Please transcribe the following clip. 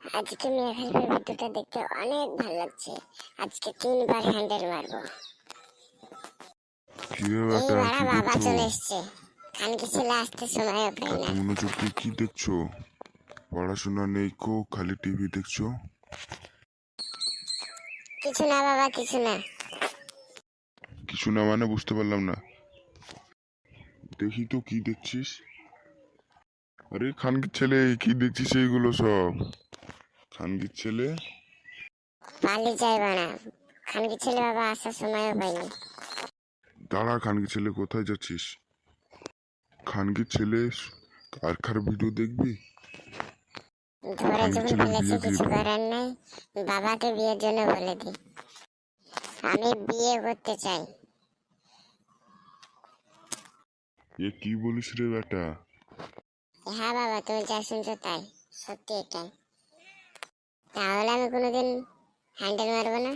আজকে মিয়া খলিফার ভিডিওটা দেখতে অনেক ভালো লাগছে। আজকে 3 বার হ্যান্ডেল মারবো। কি রে এই বেটা, বাড়া কি বাবা দেখছো? চলে এসছে, খানকি ছেলে আসতে সময় পাই এত না। মনোযোগ দিয়ে কি দেখছো? পড়াশোনা নেই কো, খালি টিভি দেখছো? কিছু না বাবা, কিছু না। কিছু না মানে বুঝতে পারলাম না। দেখি তো কি দেখছিস। আরে খানকির ছেলে, কি দেখছিস এইগুলো সব? খানকির ছেলে, পালিয়ে যাই বাড়া, খানকি ছেলে বাবা আসার সময়ও পাইনি। দাঁড়া, খানকির ছেলে কোথায় যাচ্ছিস? খানকির ছেলে কার কার ভিডিও দেখবি? ধরে খানকির যখন ছেলের ফেলেছে বিয়ে দিয়ে কিছু দেবো। করার নাই, বাবাকে বিয়ের জন্য বলে দি। আমি বিয়ে করতে চাই। এ কি বলিস রে বেটা? হ্যাঁ বাবা, তুমি যা শুনছো তাই সত্যি, এটাই। তাহলে আমি কোনোদিন হ্যান্ডেল মারবো না।